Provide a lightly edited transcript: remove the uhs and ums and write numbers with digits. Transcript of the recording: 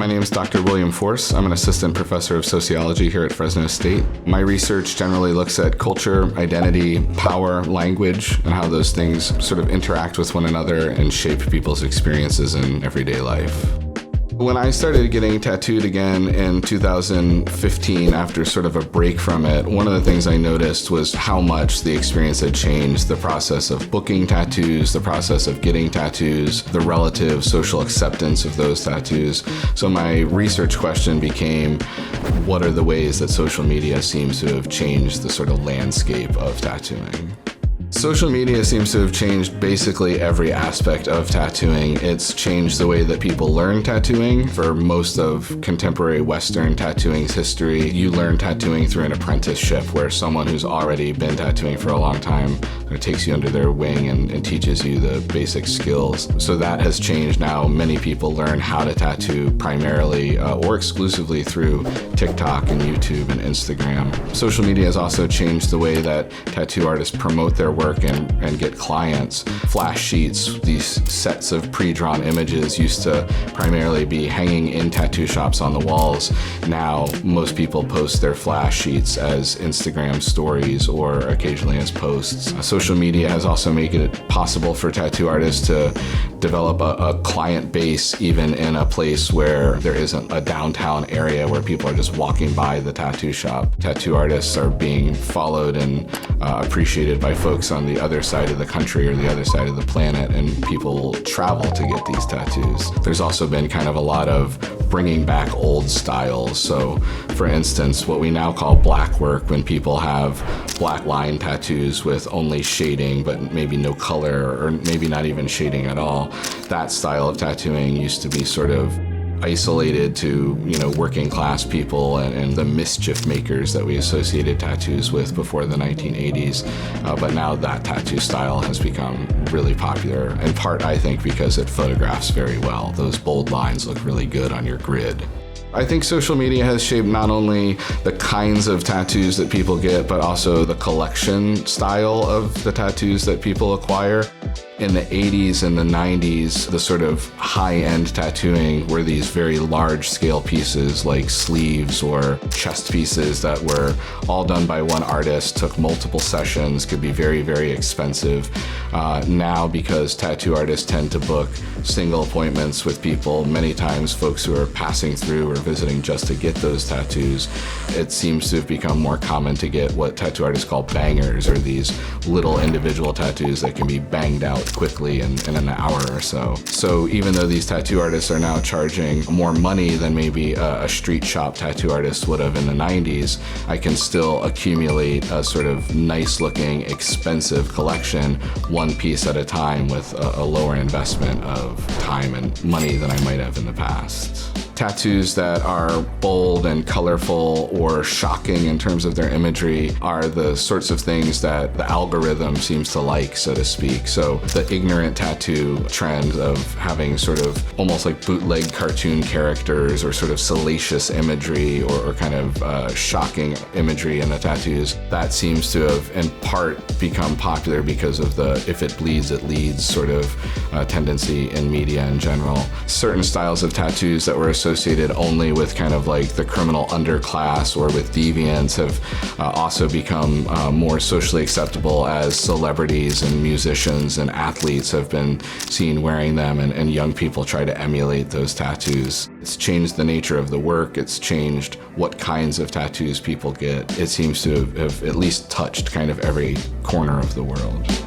my name is Dr. William Force. I'm an assistant professor of sociology here at Fresno State. My research generally looks at culture, identity, power, language, and how those things sort of interact with one another and shape people's experiences in everyday life. When I started getting tattooed again in 2015 after sort of a break from it, one of the things I noticed was how much the experience had changed. The process of booking tattoos, the process of getting tattoos, the relative social acceptance of those tattoos. So my research question became, what are the ways that social media seems to have changed the sort of landscape of tattooing? Social media seems to have changed basically every aspect of tattooing. It's changed the way that people learn tattooing. For most of contemporary Western tattooing's history, you learn tattooing through an apprenticeship where someone who's already been tattooing for a long time takes you under their wing and teaches you the basic skills. So that has changed now. Many people learn how to tattoo primarily or exclusively through TikTok and YouTube and Instagram. Social media has also changed the way that tattoo artists promote their work and get clients. Flash sheets, these sets of pre-drawn images, used to primarily be hanging in tattoo shops on the walls. Now most people post their flash sheets as Instagram stories or occasionally as posts. Social media has also made it possible for tattoo artists to develop a client base even in a place where there isn't a downtown area where people are just walking by the tattoo shop. Tattoo artists are being followed and appreciated by folks on the other side of the country or the other side of the planet, and people travel to get these tattoos. There's also been kind of a lot of bringing back old styles. So for instance, what we now call blackwork, when people have black line tattoos with only shading but maybe no color or maybe not even shading at all, that style of tattooing used to be sort of isolated to, working class people and the mischief makers that we associated tattoos with before the 1980s. But now that tattoo style has become really popular, in part, I think, because it photographs very well. Those bold lines look really good on your grid. I think social media has shaped not only the kinds of tattoos that people get, but also the collection style of the tattoos that people acquire. In the 80s and the 90s, the sort of high-end tattooing were these very large-scale pieces like sleeves or chest pieces that were all done by one artist, took multiple sessions, could be very, very expensive. Now, because tattoo artists tend to book single appointments with people, many times folks who are passing through or visiting just to get those tattoos, it seems to have become more common to get what tattoo artists call bangers, or these little individual tattoos that can be banged out quickly in an hour or so. So even though these tattoo artists are now charging more money than maybe a street shop tattoo artist would have in the 90s, I can still accumulate a sort of nice looking, expensive collection, one piece at a time, with a lower investment of time and money than I might have in the past. Tattoos that are bold and colorful or shocking in terms of their imagery are the sorts of things that the algorithm seems to like, so to speak. So the ignorant tattoo trend of having sort of almost like bootleg cartoon characters or sort of salacious imagery or kind of shocking imagery in the tattoos, that seems to have in part become popular because of the if it bleeds, it leads sort of tendency in media in general. Certain styles of tattoos that were associated only with kind of like the criminal underclass or with deviants have also become more socially acceptable, as celebrities and musicians and athletes have been seen wearing them, and young people try to emulate those tattoos. It's changed the nature of the work. It's changed what kinds of tattoos people get. It seems to have at least touched kind of every corner of the world.